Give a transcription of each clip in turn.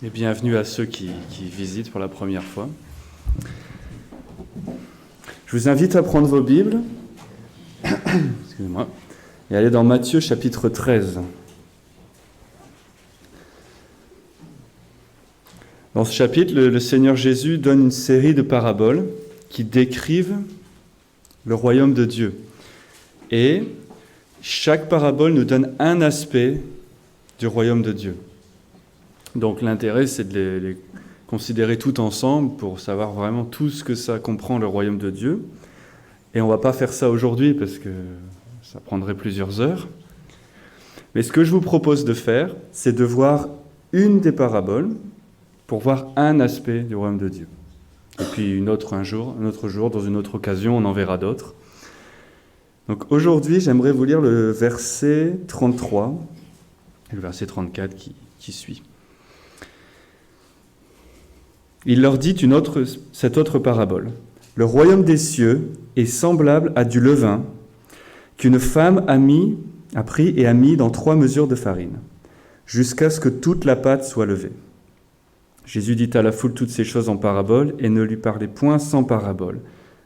Et bienvenue à ceux qui visitent pour la première fois. Je vous invite à prendre vos Bibles, excusez-moi, et aller dans Matthieu chapitre 13. Dans ce chapitre, le Seigneur Jésus donne une série de paraboles qui décrivent le royaume de Dieu. Et chaque parabole nous donne un aspect du royaume de Dieu. Donc l'intérêt, c'est de les considérer tout ensemble pour savoir vraiment tout ce que ça comprend, le royaume de Dieu. Et on ne va pas faire ça aujourd'hui parce que ça prendrait plusieurs heures. Mais ce que je vous propose de faire, c'est de voir une des paraboles pour voir un aspect du royaume de Dieu. Et puis un autre jour, dans une autre occasion, on en verra d'autres. Donc aujourd'hui, j'aimerais vous lire le verset 33 et le verset 34 qui suit. Il leur dit cette autre parabole. Le royaume des cieux est semblable à du levain qu'une femme a pris et a mis dans 3 mesures de farine, jusqu'à ce que toute la pâte soit levée. Jésus dit à la foule toutes ces choses en parabole et ne lui parlait point sans parabole,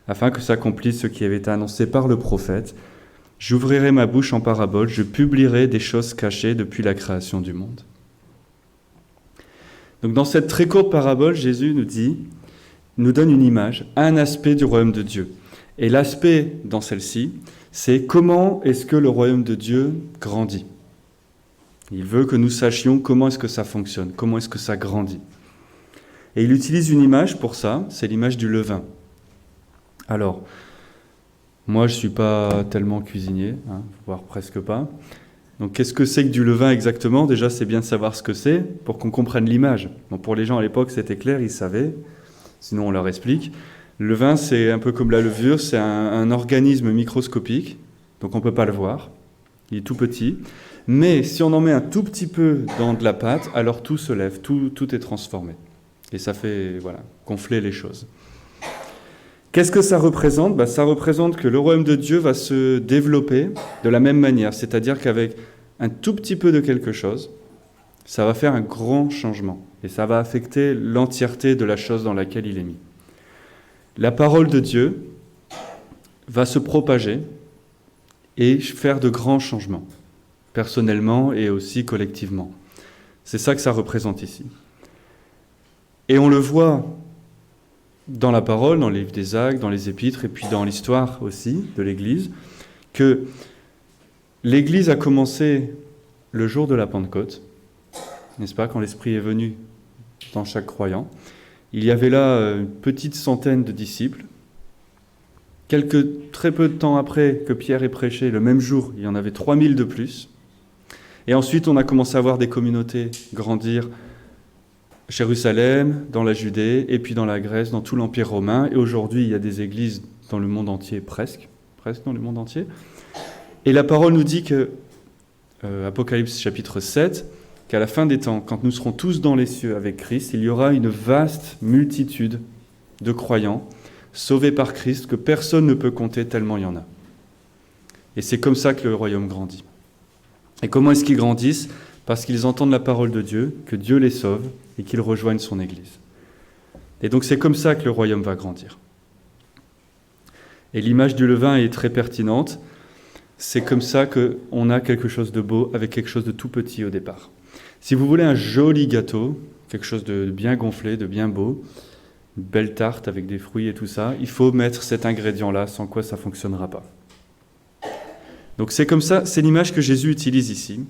afin que s'accomplisse ce qui avait été annoncé par le prophète. J'ouvrirai ma bouche en parabole, je publierai des choses cachées depuis la création du monde. Donc dans cette très courte parabole, Jésus nous donne une image, un aspect du royaume de Dieu. Et l'aspect dans celle-ci, c'est comment est-ce que le royaume de Dieu grandit. Il veut que nous sachions comment est-ce que ça fonctionne, comment est-ce que ça grandit. Et il utilise une image pour ça, c'est l'image du levain. Alors, moi je ne suis pas tellement cuisinier, voire presque pas. Donc qu'est-ce que c'est que du levain exactement ? Déjà, c'est bien de savoir ce que c'est pour qu'on comprenne l'image. Bon, pour les gens à l'époque, c'était clair, ils savaient. Sinon, on leur explique. Le levain, c'est un peu comme la levure, c'est un organisme microscopique, donc on ne peut pas le voir. Il est tout petit. Mais si on en met un tout petit peu dans de la pâte, alors tout se lève, tout est transformé. Et ça fait gonfler les choses. Qu'est-ce que ça représente ? Ça représente que le royaume de Dieu va se développer de la même manière, c'est-à-dire qu'avec un tout petit peu de quelque chose, ça va faire un grand changement et ça va affecter l'entièreté de la chose dans laquelle il est mis. La parole de Dieu va se propager et faire de grands changements, personnellement et aussi collectivement. C'est ça que ça représente ici. Et on le voit dans la parole, dans les livres des Actes, dans les épîtres, et puis dans l'histoire aussi de l'Église, que l'Église a commencé le jour de la Pentecôte, n'est-ce pas, quand l'Esprit est venu dans chaque croyant. Il y avait là une petite centaine de disciples. Très peu de temps après que Pierre ait prêché, le même jour, il y en avait 3000 de plus. Et ensuite, on a commencé à voir des communautés grandir Jérusalem, dans la Judée, et puis dans la Grèce, dans tout l'Empire romain. Et aujourd'hui, il y a des églises dans le monde entier, presque dans le monde entier. Et la parole nous dit que, Apocalypse chapitre 7, qu'à la fin des temps, quand nous serons tous dans les cieux avec Christ, il y aura une vaste multitude de croyants sauvés par Christ que personne ne peut compter tellement il y en a. Et c'est comme ça que le royaume grandit. Et comment est-ce qu'ils grandissent ? Parce qu'ils entendent la parole de Dieu, que Dieu les sauve et qu'ils rejoignent son Église. Et donc c'est comme ça que le royaume va grandir. Et l'image du levain est très pertinente. C'est comme ça qu'on a quelque chose de beau avec quelque chose de tout petit au départ. Si vous voulez un joli gâteau, quelque chose de bien gonflé, de bien beau, une belle tarte avec des fruits et tout ça, il faut mettre cet ingrédient-là, sans quoi ça ne fonctionnera pas. Donc c'est comme ça, c'est l'image que Jésus utilise ici.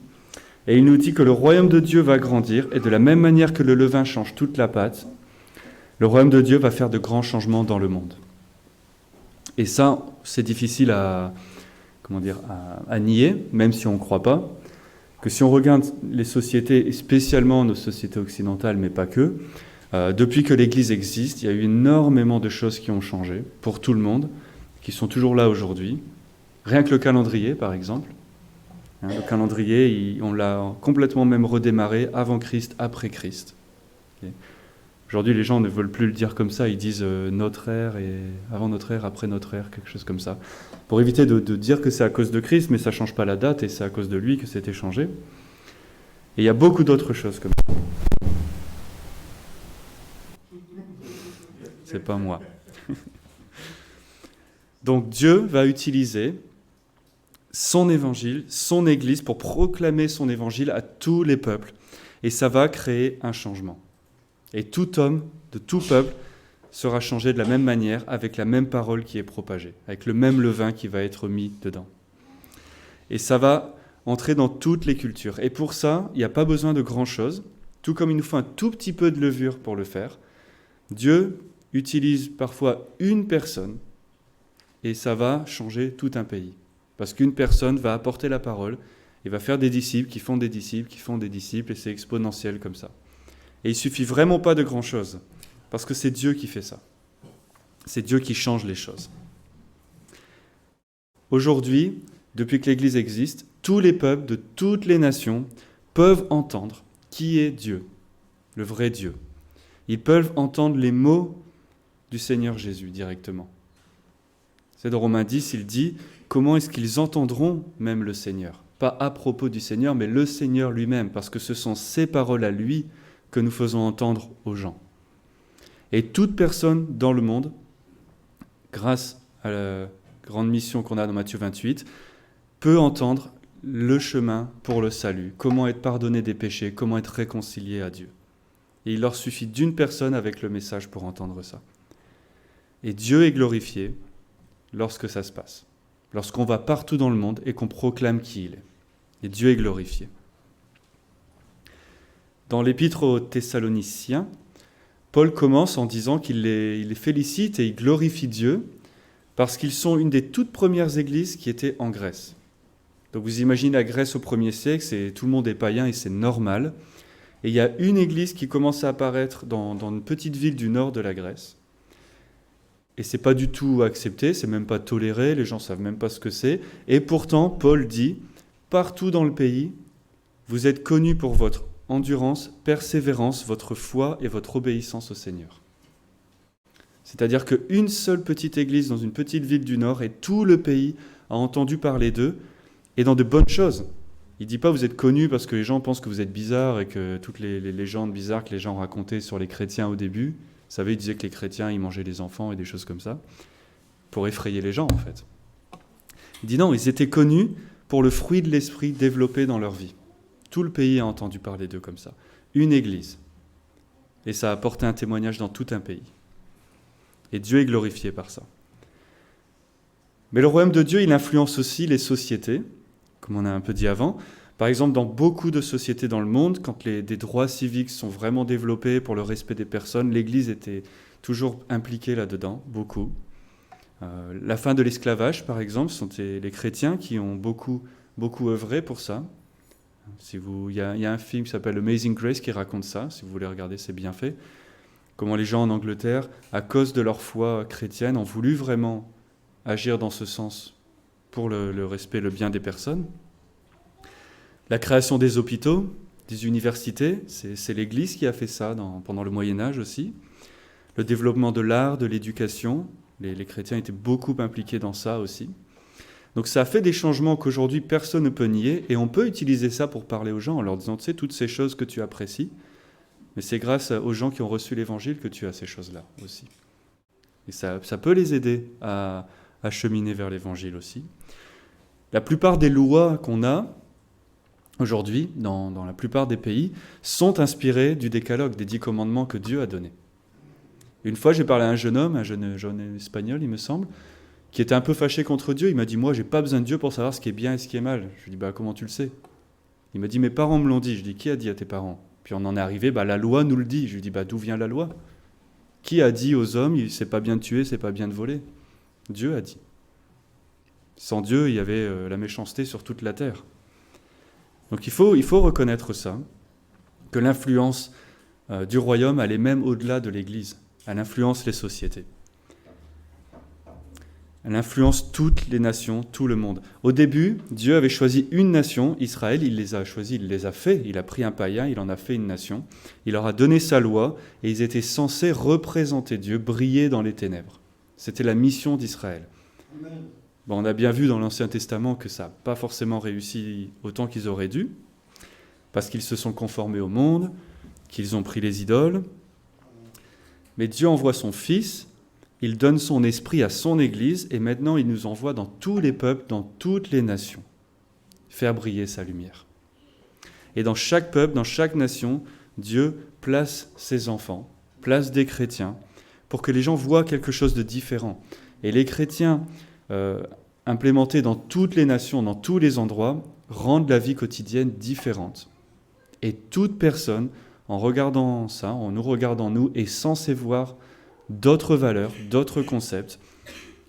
Et il nous dit que le royaume de Dieu va grandir, et de la même manière que le levain change toute la pâte, le royaume de Dieu va faire de grands changements dans le monde. Et ça, c'est difficile à nier, même si on ne croit pas, que si on regarde les sociétés, et spécialement nos sociétés occidentales, mais pas que, depuis que l'Église existe, il y a eu énormément de choses qui ont changé pour tout le monde, qui sont toujours là aujourd'hui. Rien que le calendrier, par exemple. Le calendrier, on l'a complètement même redémarré avant Christ, après Christ. Aujourd'hui, les gens ne veulent plus le dire comme ça, ils disent notre ère, et avant notre ère, après notre ère, quelque chose comme ça. Pour éviter de dire que c'est à cause de Christ, mais ça ne change pas la date, et c'est à cause de lui que c'était changé. Et il y a beaucoup d'autres choses comme ça. c'est pas moi. Donc Dieu va utiliser son évangile, son Église, pour proclamer son évangile à tous les peuples. Et ça va créer un changement. Et tout homme de tout peuple sera changé de la même manière, avec la même parole qui est propagée, avec le même levain qui va être mis dedans. Et ça va entrer dans toutes les cultures. Et pour ça, il n'y a pas besoin de grand-chose, tout comme il nous faut un tout petit peu de levure pour le faire. Dieu utilise parfois une personne, et ça va changer tout un pays. Parce qu'une personne va apporter la parole, et va faire des disciples qui font des disciples, qui font des disciples, et c'est exponentiel comme ça. Et il ne suffit vraiment pas de grand-chose, parce que c'est Dieu qui fait ça. C'est Dieu qui change les choses. Aujourd'hui, depuis que l'Église existe, tous les peuples de toutes les nations peuvent entendre qui est Dieu, le vrai Dieu. Ils peuvent entendre les mots du Seigneur Jésus directement. C'est dans Romains 10, il dit « Comment est-ce qu'ils entendront même le Seigneur ?» Pas à propos du Seigneur, mais le Seigneur lui-même, parce que ce sont ses paroles à lui que nous faisons entendre aux gens. Et toute personne dans le monde, grâce à la grande mission qu'on a dans Matthieu 28, peut entendre le chemin pour le salut, comment être pardonné des péchés, comment être réconcilié à Dieu. Et il leur suffit d'une personne avec le message pour entendre ça. Et Dieu est glorifié lorsque ça se passe, lorsqu'on va partout dans le monde et qu'on proclame qui il est. Et Dieu est glorifié. Dans l'épître aux Thessaloniciens, Paul commence en disant qu'il les félicite et il glorifie Dieu parce qu'ils sont une des toutes premières églises qui étaient en Grèce. Donc vous imaginez la Grèce au 1er siècle, tout le monde est païen et c'est normal. Et il y a une église qui commence à apparaître dans une petite ville du nord de la Grèce. Et c'est pas du tout accepté, c'est même pas toléré, les gens savent même pas ce que c'est. Et pourtant, Paul dit, partout dans le pays, vous êtes connus pour votre endurance, persévérance, votre foi et votre obéissance au Seigneur. C'est-à-dire qu'une seule petite église dans une petite ville du Nord et tout le pays a entendu parler d'eux et dans de bonnes choses. Il ne dit pas vous êtes connus parce que les gens pensent que vous êtes bizarres et que toutes les légendes bizarres que les gens racontaient sur les chrétiens au début, vous savez, ils disaient que les chrétiens, ils mangeaient les enfants et des choses comme ça, pour effrayer les gens en fait. Il dit non, ils étaient connus pour le fruit de l'esprit développé dans leur vie. Tout le pays a entendu parler d'eux comme ça. Une église. Et ça a apporté un témoignage dans tout un pays. Et Dieu est glorifié par ça. Mais le royaume de Dieu, il influence aussi les sociétés, comme on a un peu dit avant. Par exemple, dans beaucoup de sociétés dans le monde, quand des droits civiques sont vraiment développés pour le respect des personnes, l'Église était toujours impliquée là-dedans, beaucoup. La fin de l'esclavage, par exemple, sont les chrétiens qui ont beaucoup œuvré pour ça. Il y a un film qui s'appelle Amazing Grace qui raconte ça, si vous voulez regarder, c'est bien fait. Comment les gens en Angleterre, à cause de leur foi chrétienne, ont voulu vraiment agir dans ce sens pour le respect, le bien des personnes. La création des hôpitaux, des universités, c'est l'Église qui a fait ça pendant le Moyen-Âge aussi. Le développement de l'art, de l'éducation, les chrétiens étaient beaucoup impliqués dans ça aussi. Donc ça a fait des changements qu'aujourd'hui personne ne peut nier, et on peut utiliser ça pour parler aux gens en leur disant, tu sais, toutes ces choses que tu apprécies, mais c'est grâce aux gens qui ont reçu l'Évangile que tu as ces choses-là aussi. Et ça peut les aider à cheminer vers l'Évangile aussi. La plupart des lois qu'on a aujourd'hui, dans la plupart des pays, sont inspirées du décalogue, des 10 commandements que Dieu a donnés. Une fois, j'ai parlé à un jeune espagnol, il me semble, qui était un peu fâché contre Dieu. Il m'a dit, moi, j'ai pas besoin de Dieu pour savoir ce qui est bien et ce qui est mal. Je lui ai dit, comment tu le sais? Il m'a dit, mes parents me l'ont dit. Je lui ai dit, qui a dit à tes parents? Puis on en est arrivé, la loi nous le dit. Je lui ai dit, d'où vient la loi? Qui a dit aux hommes, c'est pas bien de tuer, c'est pas bien de voler? Dieu a dit. Sans Dieu, il y avait la méchanceté sur toute la terre. Donc il faut reconnaître ça, que l'influence du royaume allait même au-delà de l'Église. Elle influence les sociétés. Elle influence toutes les nations, tout le monde. Au début, Dieu avait choisi une nation, Israël, il les a choisis, il les a fait, il a pris un païen, il en a fait une nation, il leur a donné sa loi, et ils étaient censés représenter Dieu, briller dans les ténèbres. C'était la mission d'Israël. On a bien vu dans l'Ancien Testament que ça n'a pas forcément réussi autant qu'ils auraient dû, parce qu'ils se sont conformés au monde, qu'ils ont pris les idoles. Mais Dieu envoie son Fils, il donne son esprit à son Église, et maintenant il nous envoie dans tous les peuples, dans toutes les nations, faire briller sa lumière. Et dans chaque peuple, dans chaque nation, Dieu place ses enfants, place des chrétiens, pour que les gens voient quelque chose de différent. Et les chrétiens, implémentés dans toutes les nations, dans tous les endroits, rendent la vie quotidienne différente. Et toute personne, en regardant ça, en nous regardant nous, est censée voir d'autres valeurs, d'autres concepts,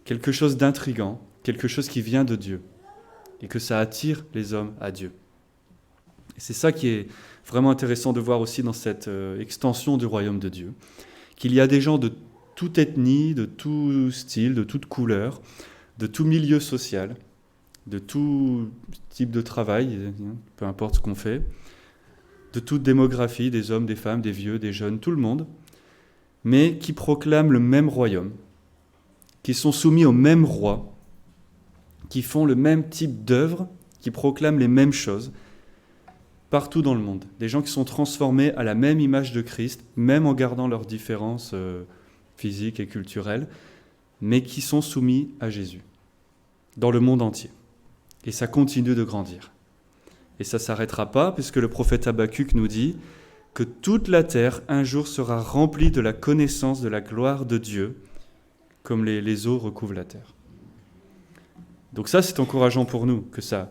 quelque chose d'intriguant, quelque chose qui vient de Dieu, et que ça attire les hommes à Dieu. Et c'est ça qui est vraiment intéressant de voir aussi dans cette extension du royaume de Dieu, qu'il y a des gens de toute ethnie, de tout style, de toute couleur, de tout milieu social, de tout type de travail, peu importe ce qu'on fait, de toute démographie, des hommes, des femmes, des vieux, des jeunes, tout le monde, mais qui proclament le même royaume, qui sont soumis au même roi, qui font le même type d'œuvre, qui proclament les mêmes choses, partout dans le monde. Des gens qui sont transformés à la même image de Christ, même en gardant leurs différences physiques et culturelles, mais qui sont soumis à Jésus, dans le monde entier. Et ça continue de grandir. Et ça ne s'arrêtera pas, puisque le prophète Habakkuk nous dit que toute la terre, un jour, sera remplie de la connaissance de la gloire de Dieu, comme les eaux recouvrent la terre. Donc ça, c'est encourageant pour nous, que ça,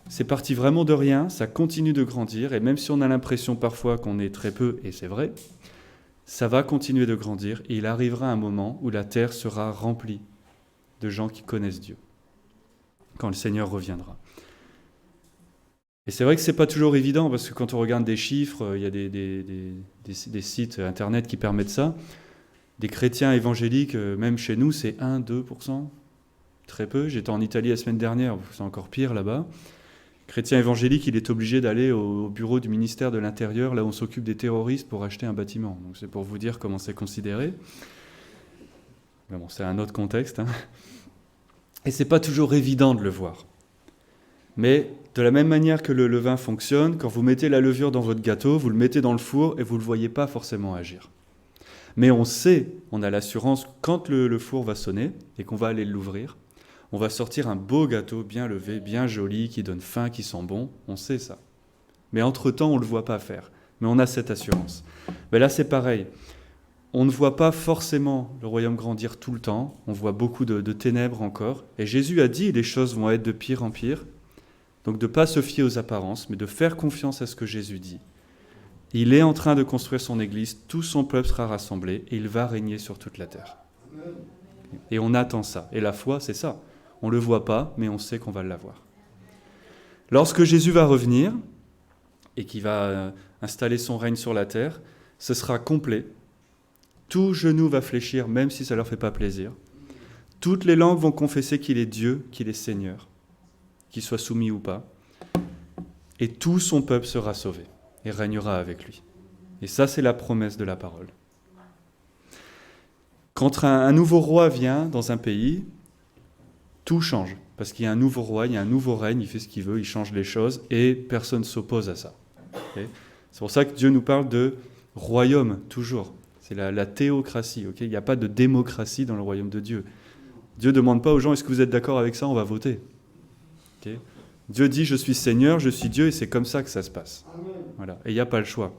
c'est parti vraiment de rien, ça continue de grandir, et même si on a l'impression parfois qu'on est très peu, et c'est vrai, ça va continuer de grandir, et il arrivera un moment où la terre sera remplie de gens qui connaissent Dieu, quand le Seigneur reviendra. Et c'est vrai que ce n'est pas toujours évident, parce que quand on regarde des chiffres, il y a des sites internet qui permettent ça. Des chrétiens évangéliques, même chez nous, c'est 1-2%, très peu. J'étais en Italie la semaine dernière, c'est encore pire là-bas. Chrétien évangélique, il est obligé d'aller au bureau du ministère de l'Intérieur, là où on s'occupe des terroristes, pour acheter un bâtiment. Donc c'est pour vous dire comment c'est considéré. Mais bon, c'est un autre contexte, hein. Et c'est pas toujours évident de le voir. Mais de la même manière que le levain fonctionne, quand vous mettez la levure dans votre gâteau, vous le mettez dans le four et vous ne le voyez pas forcément agir. Mais on sait, on a l'assurance, quand le four va sonner et qu'on va aller l'ouvrir, on va sortir un beau gâteau bien levé, bien joli, qui donne faim, qui sent bon. On sait ça. Mais entre-temps, on ne le voit pas faire. Mais on a cette assurance. Mais là, c'est pareil. On ne voit pas forcément le royaume grandir tout le temps. On voit beaucoup de ténèbres encore. Et Jésus a dit, les choses vont être de pire en pire. Donc de ne pas se fier aux apparences, mais de faire confiance à ce que Jésus dit. Il est en train de construire son Église, tout son peuple sera rassemblé, et il va régner sur toute la terre. Et on attend ça. Et la foi, c'est ça. On ne le voit pas, mais on sait qu'on va l'avoir. Lorsque Jésus va revenir, et qu'il va installer son règne sur la terre, ce sera complet. Tout genou va fléchir, même si ça ne leur fait pas plaisir. Toutes les langues vont confesser qu'il est Dieu, qu'il est Seigneur, qu'il soit soumis ou pas. Et tout son peuple sera sauvé et régnera avec lui. Et ça, c'est la promesse de la parole. Quand un nouveau roi vient dans un pays, tout change. Parce qu'il y a un nouveau roi, il y a un nouveau règne, il fait ce qu'il veut, il change les choses, et personne ne s'oppose à ça. Okay. C'est pour ça que Dieu nous parle de royaume, toujours. C'est la théocratie. Okay. Il n'y a pas de démocratie dans le royaume de Dieu. Dieu ne demande pas aux gens, est-ce que vous êtes d'accord avec ça, on va voter. Okay. Dieu dit, je suis Seigneur, je suis Dieu, et c'est comme ça que ça se passe. Voilà. Et il n'y a pas le choix.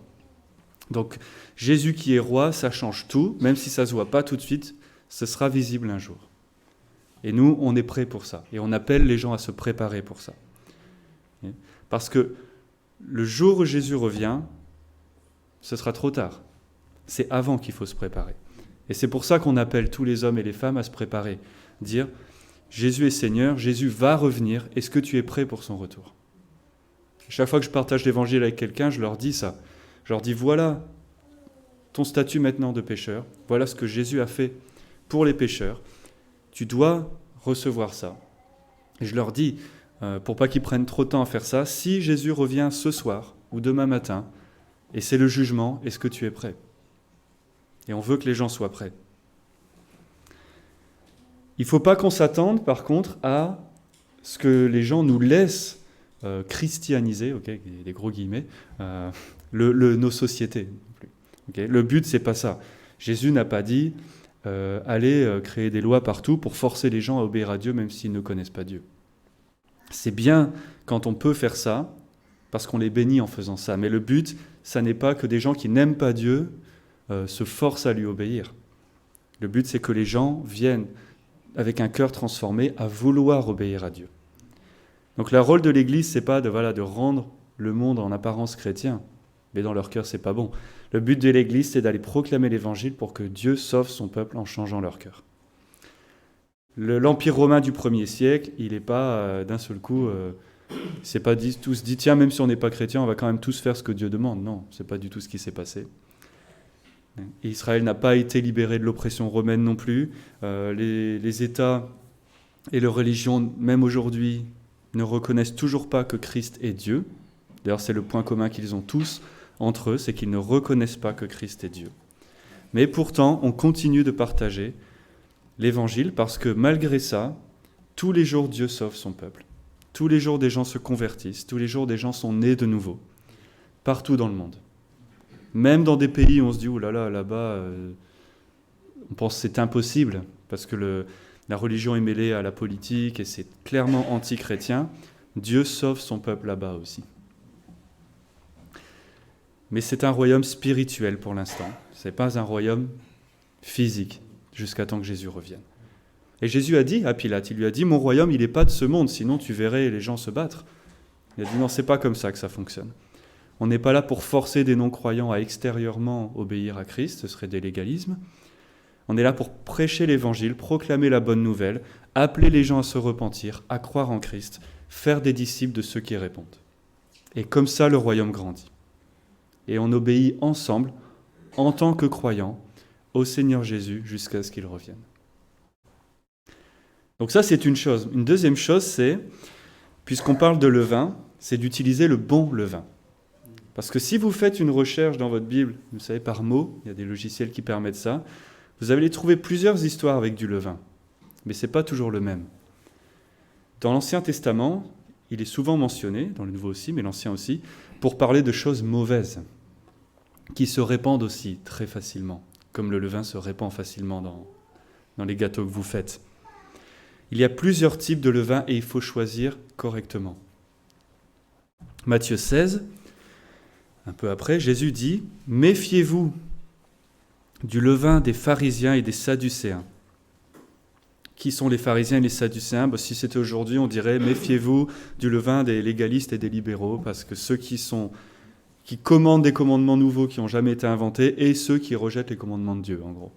Donc, Jésus qui est roi, ça change tout, même si ça ne se voit pas tout de suite, ce sera visible un jour. Et nous, on est prêts pour ça. Et on appelle les gens à se préparer pour ça. Parce que le jour où Jésus revient, ce sera trop tard. C'est avant qu'il faut se préparer. Et c'est pour ça qu'on appelle tous les hommes et les femmes à se préparer. Dire, Jésus est Seigneur, Jésus va revenir, est-ce que tu es prêt pour son retour ? Chaque fois que je partage l'évangile avec quelqu'un, je leur dis ça. Je leur dis, voilà ton statut maintenant de pécheur, voilà ce que Jésus a fait pour les pécheurs. Tu dois recevoir ça. Et je leur dis, pour pas qu'ils prennent trop de temps à faire ça, si Jésus revient ce soir ou demain matin, et c'est le jugement, est-ce que tu es prêt ? Et on veut que les gens soient prêts. Il ne faut pas qu'on s'attende, par contre, à ce que les gens nous laissent christianiser, okay, des gros guillemets, nos sociétés. Okay. Le but, ce n'est pas ça. Jésus n'a pas dit allez créer des lois partout pour forcer les gens à obéir à Dieu même s'ils ne connaissent pas Dieu. C'est bien quand on peut faire ça, parce qu'on les bénit en faisant ça. Mais le but, ça n'est pas que des gens qui n'aiment pas Dieu se forcent à lui obéir. Le but, c'est que les gens viennent avec un cœur transformé à vouloir obéir à Dieu. Donc le rôle de l'Église, c'est pas de rendre le monde en apparence chrétien, mais dans leur cœur, c'est pas bon. Le but de l'Église, c'est d'aller proclamer l'Évangile pour que Dieu sauve son peuple en changeant leur cœur. L'Empire romain du 1er siècle, il n'est pas d'un seul coup, c'est pas tous dit tiens, même si on n'est pas chrétien, on va quand même tous faire ce que Dieu demande. Non, c'est pas du tout ce qui s'est passé. Et Israël n'a pas été libéré de l'oppression romaine non plus. Les États et leurs religions, même aujourd'hui, ne reconnaissent toujours pas que Christ est Dieu. D'ailleurs, c'est le point commun qu'ils ont tous entre eux, c'est qu'ils ne reconnaissent pas que Christ est Dieu. Mais pourtant, on continue de partager l'Évangile parce que malgré ça, tous les jours, Dieu sauve son peuple. Tous les jours, des gens se convertissent. Tous les jours, des gens sont nés de nouveau. Partout dans le monde. Même dans des pays où on se dit, oh là là, là-bas, on pense que c'est impossible, parce que la religion est mêlée à la politique et c'est clairement anti-chrétien. Dieu sauve son peuple là-bas aussi. Mais c'est un royaume spirituel pour l'instant. Ce n'est pas un royaume physique, jusqu'à temps que Jésus revienne. Et Jésus a dit à Pilate, il lui a dit, mon royaume, il n'est pas de ce monde, sinon tu verrais les gens se battre. Il a dit, non, c'est pas comme ça que ça fonctionne. On n'est pas là pour forcer des non-croyants à extérieurement obéir à Christ, ce serait des légalismes. On est là pour prêcher l'Évangile, proclamer la bonne nouvelle, appeler les gens à se repentir, à croire en Christ, faire des disciples de ceux qui répondent. Et comme ça, le royaume grandit. Et on obéit ensemble, en tant que croyants, au Seigneur Jésus jusqu'à ce qu'il revienne. Donc ça, c'est une chose. Une deuxième chose, c'est, puisqu'on parle de levain, c'est d'utiliser le bon levain. Parce que si vous faites une recherche dans votre Bible, vous savez, par mots, il y a des logiciels qui permettent ça, vous allez trouver plusieurs histoires avec du levain. Mais ce n'est pas toujours le même. Dans l'Ancien Testament, il est souvent mentionné, dans le Nouveau aussi, mais l'Ancien aussi, pour parler de choses mauvaises, qui se répandent aussi très facilement, comme le levain se répand facilement dans les gâteaux que vous faites. Il y a plusieurs types de levain et il faut choisir correctement. Matthieu 16, un peu après, Jésus dit « Méfiez-vous du levain des pharisiens et des sadducéens. » Qui sont les pharisiens et les sadducéens ? Si c'était aujourd'hui, on dirait « Méfiez-vous du levain des légalistes et des libéraux, parce que ceux qui commandent des commandements nouveaux qui n'ont jamais été inventés et ceux qui rejettent les commandements de Dieu, en gros. »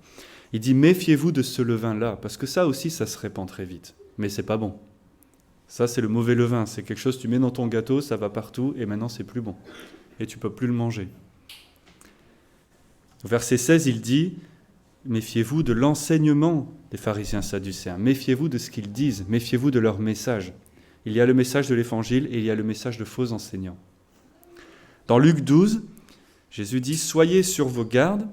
Il dit « Méfiez-vous de ce levain-là, parce que ça aussi, ça se répand très vite. Mais c'est pas bon. Ça, c'est le mauvais levain. C'est quelque chose que tu mets dans ton gâteau, ça va partout, et maintenant, c'est plus bon. Et tu ne peux plus le manger. » Au verset 16, il dit « Méfiez-vous de l'enseignement des pharisiens sadducéens. Méfiez-vous de ce qu'ils disent. Méfiez-vous de leur message. » Il y a le message de l'Évangile et il y a le message de faux enseignants. Dans Luc 12, Jésus dit « Soyez sur vos gardes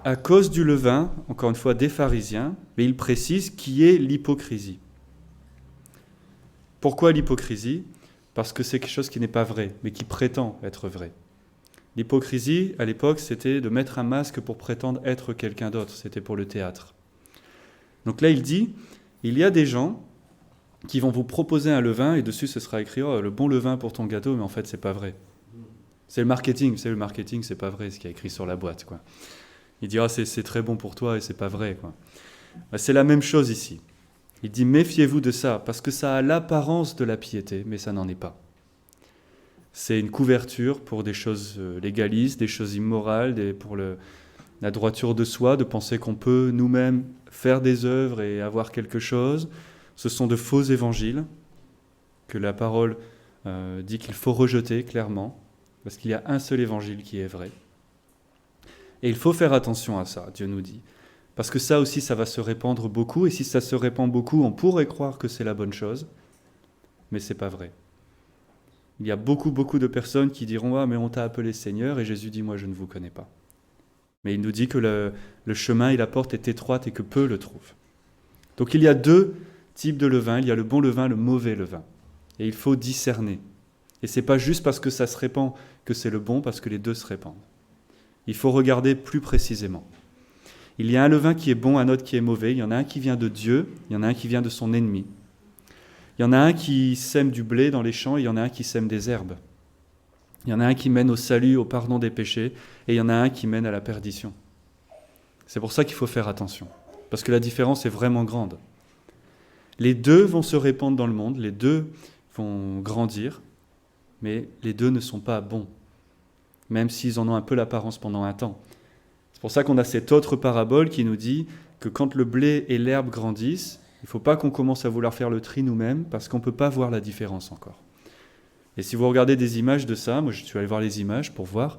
à cause du levain, encore une fois, des pharisiens, mais il précise qui est l'hypocrisie. » Pourquoi l'hypocrisie ? Parce que c'est quelque chose qui n'est pas vrai, mais qui prétend être vrai. L'hypocrisie, à l'époque, c'était de mettre un masque pour prétendre être quelqu'un d'autre. C'était pour le théâtre. Donc là, il dit, il y a des gens qui vont vous proposer un levain, et dessus, ce sera écrit « Oh, le bon levain pour ton gâteau », mais en fait, c'est pas vrai. C'est le marketing, c'est pas vrai, ce qui est écrit sur la boîte, quoi. Il dit « Ah, c'est très bon pour toi, et c'est pas vrai, quoi. » C'est la même chose ici. Il dit « Méfiez-vous de ça, parce que ça a l'apparence de la piété, mais ça n'en est pas. » C'est une couverture pour des choses légalistes, des choses immorales, pour la droiture de soi, de penser qu'on peut nous-mêmes faire des œuvres et avoir quelque chose. Ce sont de faux évangiles que la parole dit qu'il faut rejeter clairement, parce qu'il y a un seul évangile qui est vrai. Et il faut faire attention à ça, Dieu nous dit. Parce que ça aussi, ça va se répandre beaucoup, et si ça se répand beaucoup, on pourrait croire que c'est la bonne chose, mais ce n'est pas vrai. Il y a beaucoup de personnes qui diront « Ah, mais on t'a appelé Seigneur » et Jésus dit « Moi, je ne vous connais pas. » Mais il nous dit que le chemin et la porte est étroite et que peu le trouvent. Donc il y a deux types de levain. Il y a le bon levain, le mauvais levain. Et il faut discerner. Et ce n'est pas juste parce que ça se répand que c'est le bon, parce que les deux se répandent. Il faut regarder plus précisément. Il y a un levain qui est bon, un autre qui est mauvais. Il y en a un qui vient de Dieu, il y en a un qui vient de son ennemi. Il y en a un qui sème du blé dans les champs, et il y en a un qui sème des herbes. Il y en a un qui mène au salut, au pardon des péchés, et il y en a un qui mène à la perdition. C'est pour ça qu'il faut faire attention, parce que la différence est vraiment grande. Les deux vont se répandre dans le monde, les deux vont grandir, mais les deux ne sont pas bons, même s'ils en ont un peu l'apparence pendant un temps. C'est pour ça qu'on a cette autre parabole qui nous dit que quand le blé et l'herbe grandissent, il ne faut pas qu'on commence à vouloir faire le tri nous-mêmes, parce qu'on ne peut pas voir la différence encore. Et si vous regardez des images de ça, moi je suis allé voir les images pour voir,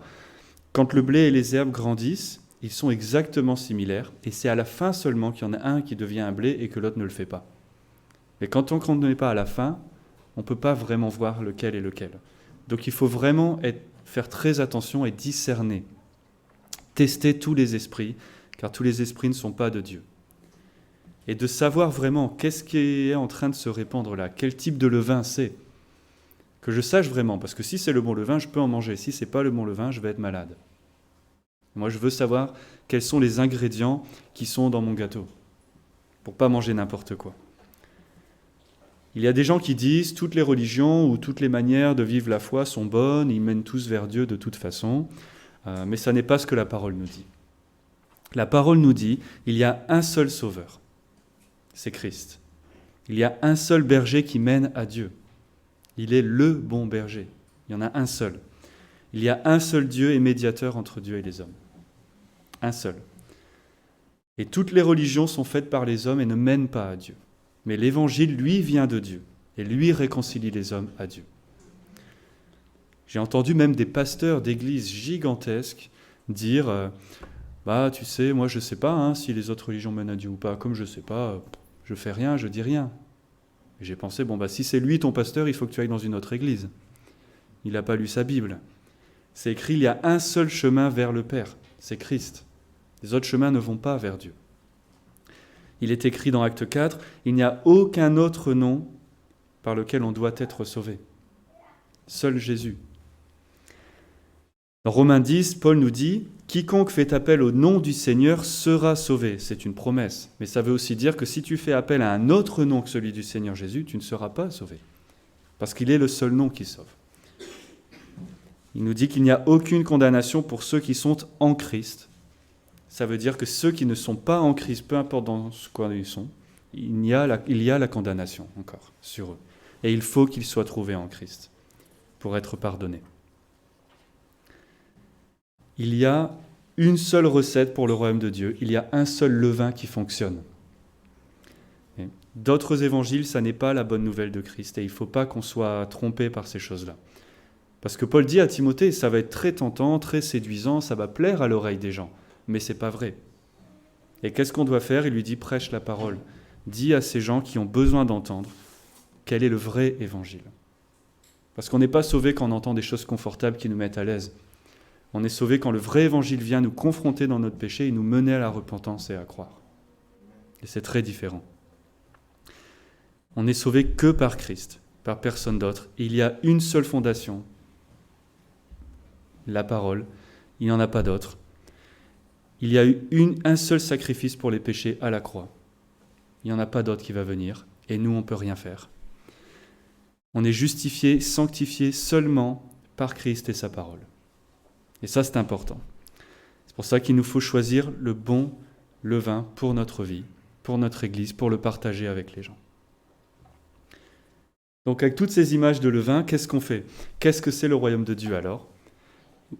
quand le blé et les herbes grandissent, ils sont exactement similaires, et c'est à la fin seulement qu'il y en a un qui devient un blé et que l'autre ne le fait pas. Mais quand on n'est pas à la fin, on ne peut pas vraiment voir lequel est lequel. Donc il faut vraiment faire très attention et discerner, tester tous les esprits, car tous les esprits ne sont pas de Dieu. Et de savoir vraiment qu'est-ce qui est en train de se répandre là, quel type de levain c'est. Que je sache vraiment, parce que si c'est le bon levain, je peux en manger. Si ce n'est pas le bon levain, je vais être malade. Moi, je veux savoir quels sont les ingrédients qui sont dans mon gâteau, pour ne pas manger n'importe quoi. Il y a des gens qui disent toutes les religions ou toutes les manières de vivre la foi sont bonnes, ils mènent tous vers Dieu de toute façon, mais ça n'est pas ce que la parole nous dit. La parole nous dit il y a un seul sauveur, c'est Christ. Il y a un seul berger qui mène à Dieu. Il est le bon berger. Il y en a un seul. Il y a un seul Dieu et médiateur entre Dieu et les hommes. Un seul. Et toutes les religions sont faites par les hommes et ne mènent pas à Dieu. Mais l'évangile, lui, vient de Dieu. Et lui réconcilie les hommes à Dieu. J'ai entendu même des pasteurs d'églises gigantesques dire tu sais, moi je ne sais pas si les autres religions mènent à Dieu ou pas. Comme je ne sais pas, je fais rien, je dis rien. Et j'ai pensé, si c'est lui ton pasteur, il faut que tu ailles dans une autre église. Il n'a pas lu sa Bible. C'est écrit, il y a un seul chemin vers le Père, c'est Christ. Les autres chemins ne vont pas vers Dieu. Il est écrit dans Acte 4, il n'y a aucun autre nom par lequel on doit être sauvé. Seul Jésus. Dans Romains 10, Paul nous dit « Quiconque fait appel au nom du Seigneur sera sauvé ». C'est une promesse. Mais ça veut aussi dire que si tu fais appel à un autre nom que celui du Seigneur Jésus, tu ne seras pas sauvé. Parce qu'il est le seul nom qui sauve. Il nous dit qu'il n'y a aucune condamnation pour ceux qui sont en Christ. Ça veut dire que ceux qui ne sont pas en Christ, peu importe dans quoi ils sont, il y a la condamnation encore sur eux. Et il faut qu'ils soient trouvés en Christ pour être pardonnés. Il y a une seule recette pour le royaume de Dieu. Il y a un seul levain qui fonctionne. Et d'autres évangiles, ça n'est pas la bonne nouvelle de Christ. Et il ne faut pas qu'on soit trompé par ces choses-là. Parce que Paul dit à Timothée, ça va être très tentant, très séduisant, ça va plaire à l'oreille des gens. Mais ce n'est pas vrai. Et qu'est-ce qu'on doit faire ? Il lui dit, prêche la parole. Dis à ces gens qui ont besoin d'entendre quel est le vrai évangile. Parce qu'on n'est pas sauvé quand on entend des choses confortables qui nous mettent à l'aise. On est sauvé quand le vrai évangile vient nous confronter dans notre péché et nous mener à la repentance et à croire. Et c'est très différent. On n'est sauvé que par Christ, par personne d'autre. Il y a une seule fondation, la parole. Il n'y en a pas d'autre. Il y a eu un seul sacrifice pour les péchés à la croix. Il n'y en a pas d'autre qui va venir. Et nous, on ne peut rien faire. On est justifié, sanctifié seulement par Christ et sa parole. Et ça, c'est important. C'est pour ça qu'il nous faut choisir le bon levain pour notre vie, pour notre Église, pour le partager avec les gens. Donc avec toutes ces images de levain, qu'est-ce qu'on fait ? Qu'est-ce que c'est le royaume de Dieu alors ?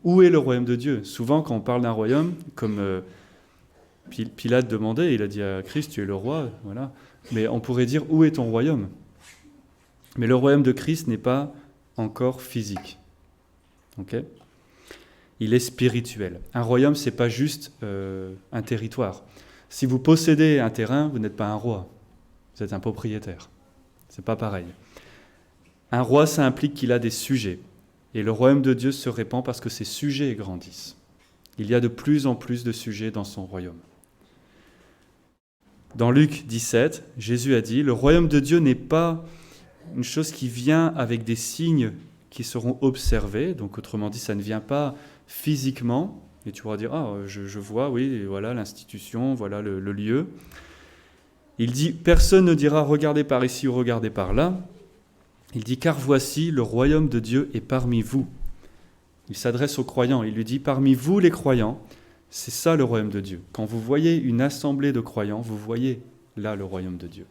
Où est le royaume de Dieu ? Souvent, quand on parle d'un royaume, comme Pilate demandait, il a dit à Christ, tu es le roi, voilà. Mais on pourrait dire, où est ton royaume ? Mais le royaume de Christ n'est pas encore physique. Okay ? Il est spirituel. Un royaume, ce n'est pas juste un territoire. Si vous possédez un terrain, vous n'êtes pas un roi. Vous êtes un propriétaire. Ce n'est pas pareil. Un roi, ça implique qu'il a des sujets. Et le royaume de Dieu se répand parce que ses sujets grandissent. Il y a de plus en plus de sujets dans son royaume. Dans Luc 17, Jésus a dit « Le royaume de Dieu n'est pas une chose qui vient avec des signes qui seront observés. » Donc autrement dit, ça ne vient pas physiquement, Et tu pourras dire, je vois, oui, voilà l'institution, voilà le lieu. Il dit, personne ne dira, regardez par ici ou regardez par là. Il dit, car voici, le royaume de Dieu est parmi vous. Il s'adresse aux croyants, il lui dit, parmi vous les croyants, c'est ça le royaume de Dieu. Quand vous voyez une assemblée de croyants, vous voyez là le royaume de Dieu.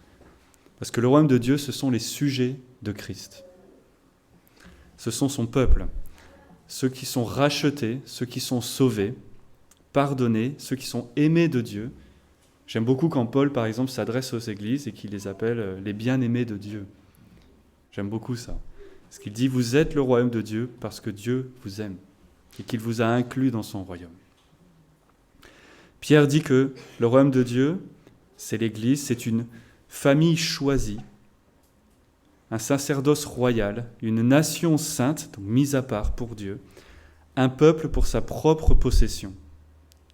Parce que le royaume de Dieu, ce sont les sujets de Christ. Ce sont son peuple, ceux qui sont rachetés, ceux qui sont sauvés, pardonnés, ceux qui sont aimés de Dieu. J'aime beaucoup quand Paul, par exemple, s'adresse aux églises et qu'il les appelle les bien-aimés de Dieu. J'aime beaucoup ça. Parce qu'il dit, vous êtes le royaume de Dieu parce que Dieu vous aime et qu'il vous a inclus dans son royaume. Pierre dit que le royaume de Dieu, c'est l'Église, c'est une famille choisie, un sacerdoce royal, une nation sainte, donc mise à part pour Dieu, un peuple pour sa propre possession.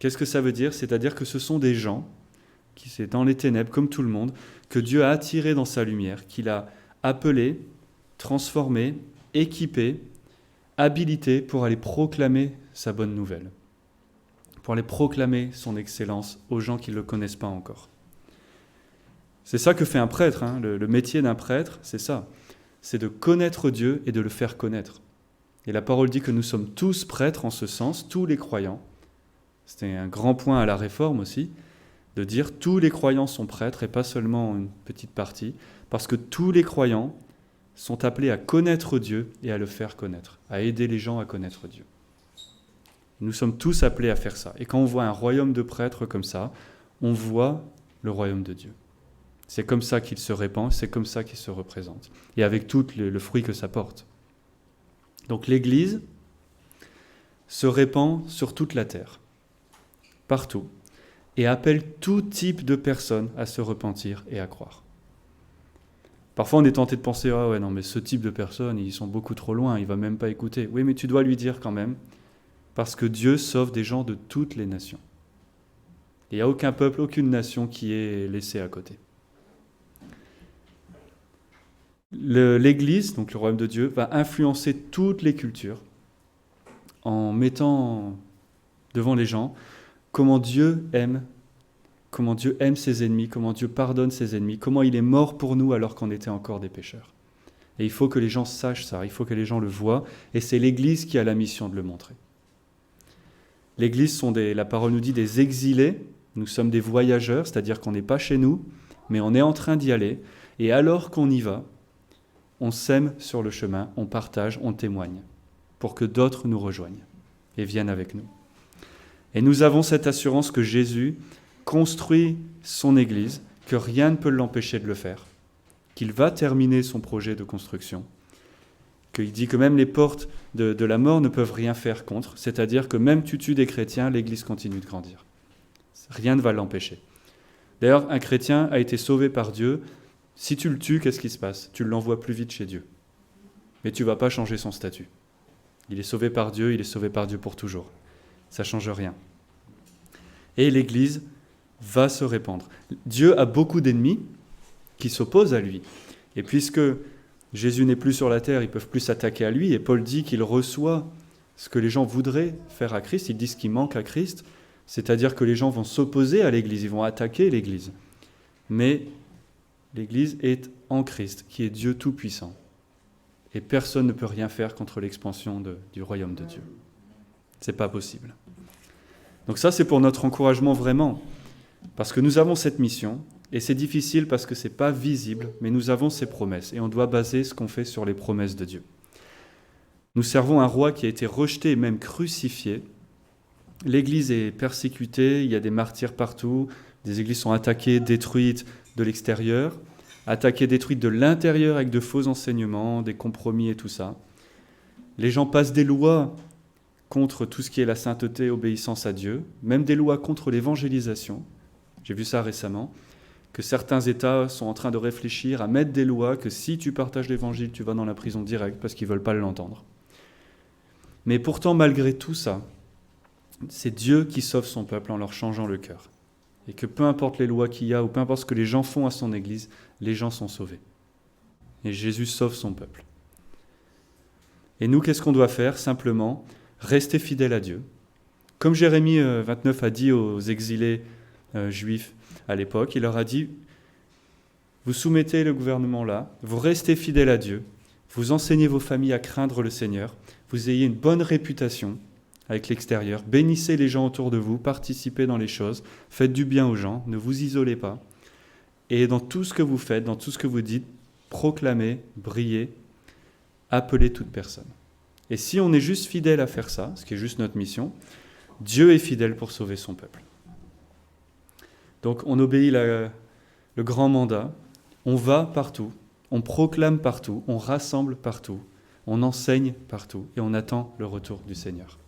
Qu'est-ce que ça veut dire ? C'est-à-dire que ce sont des gens qui sont dans les ténèbres comme tout le monde, que Dieu a attirés dans sa lumière, qu'il a appelés, transformés, équipés, habilités pour aller proclamer sa bonne nouvelle, pour aller proclamer son excellence aux gens qui ne le connaissent pas encore. C'est ça que fait un prêtre, hein. Le métier d'un prêtre, c'est ça. C'est de connaître Dieu et de le faire connaître. Et la parole dit que nous sommes tous prêtres en ce sens, tous les croyants. C'était un grand point à la Réforme aussi, de dire tous les croyants sont prêtres et pas seulement une petite partie, parce que tous les croyants sont appelés à connaître Dieu et à le faire connaître, à aider les gens à connaître Dieu. Nous sommes tous appelés à faire ça. Et quand on voit un royaume de prêtres comme ça, on voit le royaume de Dieu. C'est comme ça qu'il se répand, c'est comme ça qu'il se représente. Et avec tout le fruit que ça porte. Donc l'Église se répand sur toute la terre, partout, et appelle tout type de personnes à se repentir et à croire. Parfois on est tenté de penser, ah ouais non mais ce type de personnes, ils sont beaucoup trop loin, il ne va même pas écouter. Oui mais tu dois lui dire quand même, parce que Dieu sauve des gens de toutes les nations. Il n'y a aucun peuple, aucune nation qui est laissée à côté. L'Église, donc le royaume de Dieu, va influencer toutes les cultures en mettant devant les gens comment Dieu aime ses ennemis, comment Dieu pardonne ses ennemis, comment il est mort pour nous alors qu'on était encore des pécheurs. Et il faut que les gens sachent ça, il faut que les gens le voient, et c'est l'Église qui a la mission de le montrer. L'Église sont la parole nous dit, des exilés, nous sommes des voyageurs, c'est-à-dire qu'on n'est pas chez nous, mais on est en train d'y aller, et alors qu'on y va, on sème sur le chemin, on partage, on témoigne, pour que d'autres nous rejoignent et viennent avec nous. Et nous avons cette assurance que Jésus construit son Église, que rien ne peut l'empêcher de le faire, qu'il va terminer son projet de construction, qu'il dit que même les portes de la mort ne peuvent rien faire contre, c'est-à-dire que même tu tues des chrétiens, l'Église continue de grandir. Rien ne va l'empêcher. D'ailleurs, un chrétien a été sauvé par Dieu. Si tu le tues, qu'est-ce qui se passe ? Tu l'envoies plus vite chez Dieu. Mais tu ne vas pas changer son statut. Il est sauvé par Dieu, il est sauvé par Dieu pour toujours. Ça ne change rien. Et l'Église va se répandre. Dieu a beaucoup d'ennemis qui s'opposent à lui. Et puisque Jésus n'est plus sur la terre, ils ne peuvent plus s'attaquer à lui. Et Paul dit qu'il reçoit ce que les gens voudraient faire à Christ. Il dit ce qui manque à Christ. C'est-à-dire que les gens vont s'opposer à l'Église, ils vont attaquer l'Église. Mais l'Église est en Christ, qui est Dieu tout-puissant. Et personne ne peut rien faire contre l'expansion du royaume de Dieu. Ce n'est pas possible. Donc ça, c'est pour notre encouragement vraiment. Parce que nous avons cette mission, et c'est difficile parce que ce n'est pas visible, mais nous avons ces promesses, et on doit baser ce qu'on fait sur les promesses de Dieu. Nous servons un roi qui a été rejeté et même crucifié. L'Église est persécutée, il y a des martyrs partout, des églises sont attaquées, détruites de l'extérieur, attaquées, détruites de l'intérieur avec de faux enseignements, des compromis et tout ça. Les gens passent des lois contre tout ce qui est la sainteté, obéissance à Dieu, même des lois contre l'évangélisation. J'ai vu ça récemment, que certains États sont en train de réfléchir à mettre des lois que si tu partages l'évangile, tu vas dans la prison directe parce qu'ils ne veulent pas l'entendre. Mais pourtant, malgré tout ça, c'est Dieu qui sauve son peuple en leur changeant le cœur. Et que peu importe les lois qu'il y a ou peu importe ce que les gens font à son Église, les gens sont sauvés. Et Jésus sauve son peuple. Et nous, qu'est-ce qu'on doit faire ? Simplement, rester fidèles à Dieu, Comme Jérémie 29 a dit aux exilés juifs à l'époque, il leur a dit, vous soumettez le gouvernement là, vous restez fidèles à Dieu, vous enseignez vos familles à craindre le Seigneur, vous ayez une bonne réputation avec l'extérieur, bénissez les gens autour de vous, participez dans les choses, faites du bien aux gens, ne vous isolez pas. Et dans tout ce que vous faites, dans tout ce que vous dites, proclamez, brillez, appelez toute personne. Et si on est juste fidèle à faire ça, ce qui est juste notre mission, Dieu est fidèle pour sauver son peuple. Donc on obéit le grand mandat, on va partout, on proclame partout, on rassemble partout, on enseigne partout et on attend le retour du Seigneur.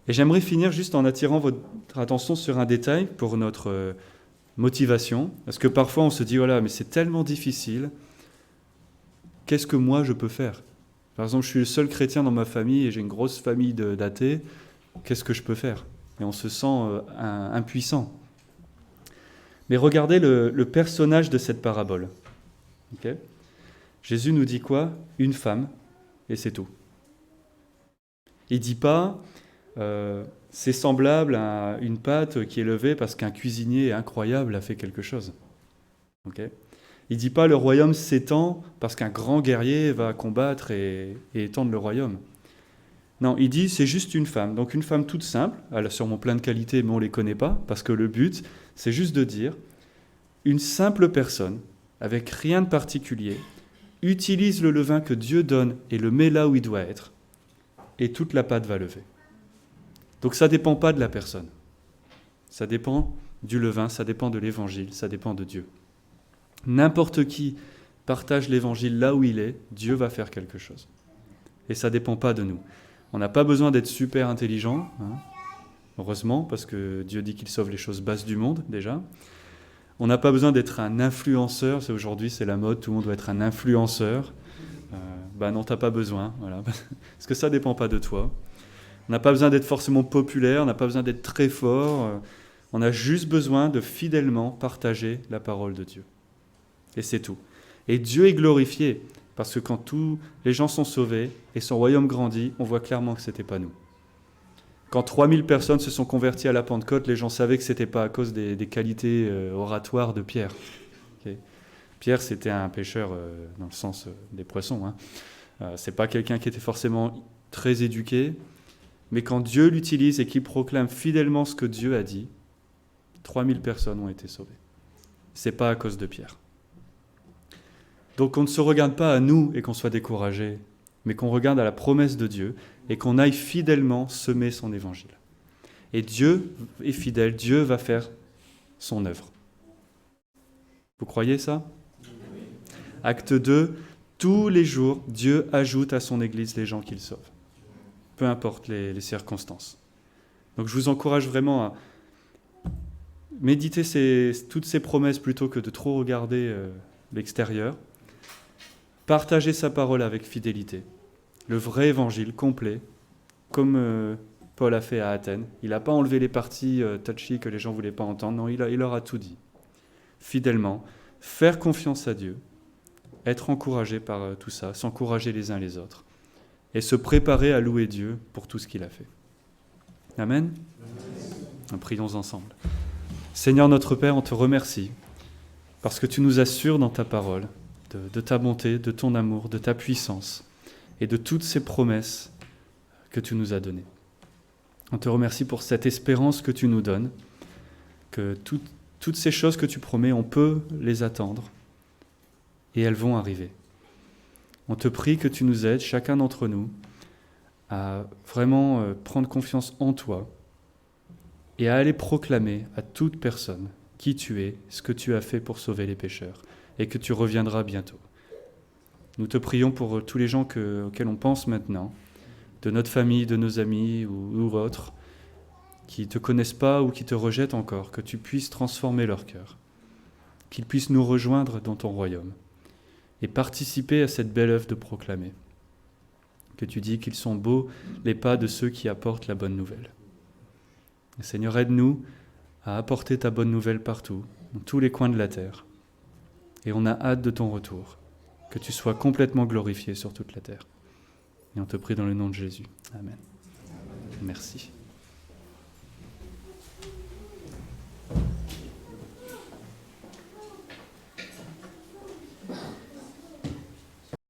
Et j'aimerais finir juste en attirant votre attention sur un détail pour notre motivation, parce que parfois on se dit, voilà, mais c'est tellement difficile, qu'est-ce que moi je peux faire ? Par exemple, je suis le seul chrétien dans ma famille et j'ai une grosse famille d'athées, qu'est-ce que je peux faire ? Et on se sent impuissant. Mais regardez le personnage de cette parabole. Okay ? Jésus nous dit quoi ? Une femme, et c'est tout. Il ne dit pas, c'est semblable à une pâte qui est levée parce qu'un cuisinier incroyable a fait quelque chose. Okay ? Il ne dit pas, le royaume s'étend parce qu'un grand guerrier va combattre et étendre le royaume. Non, il dit, c'est juste une femme. Donc une femme toute simple, elle a sûrement plein de qualités, mais on ne les connaît pas, parce que le but, c'est juste de dire, une simple personne, avec rien de particulier, utilise le levain que Dieu donne et le met là où il doit être, et toute la pâte va lever. Donc ça ne dépend pas de la personne. Ça dépend du levain, ça dépend de l'évangile, ça dépend de Dieu. N'importe qui partage l'évangile là où il est, Dieu va faire quelque chose. Et ça ne dépend pas de nous. On n'a pas besoin d'être super intelligent, heureusement, parce que Dieu dit qu'il sauve les choses basses du monde, déjà. On n'a pas besoin d'être un influenceur, aujourd'hui c'est la mode, tout le monde doit être un influenceur. Non, tu n'as pas besoin, voilà, parce que ça ne dépend pas de toi. On n'a pas besoin d'être forcément populaire, on n'a pas besoin d'être très fort, on a juste besoin de fidèlement partager la parole de Dieu. Et c'est tout. Et Dieu est glorifié, parce que quand tous les gens sont sauvés et son royaume grandit, on voit clairement que ce n'était pas nous. Quand 3000 personnes se sont converties à la Pentecôte, les gens savaient que ce n'était pas à cause des qualités oratoires de Pierre. Okay. Pierre, c'était un pêcheur dans le sens des poissons. Ce n'est pas quelqu'un qui était forcément très éduqué, mais quand Dieu l'utilise et qu'il proclame fidèlement ce que Dieu a dit, 3000 personnes ont été sauvées. Ce n'est pas à cause de Pierre. Donc on ne se regarde pas à nous et qu'on soit découragé, mais qu'on regarde à la promesse de Dieu et qu'on aille fidèlement semer son évangile. Et Dieu est fidèle, Dieu va faire son œuvre. Vous croyez ça ? Acte 2, tous les jours, Dieu ajoute à son Église les gens qu'il sauve, peu importe les circonstances. Donc je vous encourage vraiment à méditer toutes ces promesses plutôt que de trop regarder l'extérieur. Partagez sa parole avec fidélité. Le vrai évangile complet, comme Paul a fait à Athènes. Il n'a pas enlevé les parties touchy que les gens ne voulaient pas entendre. Non, il leur a tout dit. Fidèlement, faire confiance à Dieu, être encouragé par tout ça, s'encourager les uns les autres, et se préparer à louer Dieu pour tout ce qu'il a fait. Amen. Prions ensemble. Seigneur notre Père, on te remercie parce que tu nous assures dans ta parole de ta bonté, de ton amour, de ta puissance et de toutes ces promesses que tu nous as données. On te remercie pour cette espérance que tu nous donnes, que toutes ces choses que tu promets, on peut les attendre et elles vont arriver. On te prie que tu nous aides, chacun d'entre nous, à vraiment prendre confiance en toi et à aller proclamer à toute personne qui tu es, ce que tu as fait pour sauver les pécheurs et que tu reviendras bientôt. Nous te prions pour tous les gens auxquels on pense maintenant, de notre famille, de nos amis ou autres, qui ne te connaissent pas ou qui te rejettent encore, que tu puisses transformer leur cœur, qu'ils puissent nous rejoindre dans ton royaume et participer à cette belle œuvre de proclamer, que tu dis qu'ils sont beaux les pas de ceux qui apportent la bonne nouvelle. Et Seigneur, aide-nous à apporter ta bonne nouvelle partout, dans tous les coins de la terre. Et on a hâte de ton retour, que tu sois complètement glorifié sur toute la terre. Et on te prie dans le nom de Jésus. Amen. Merci.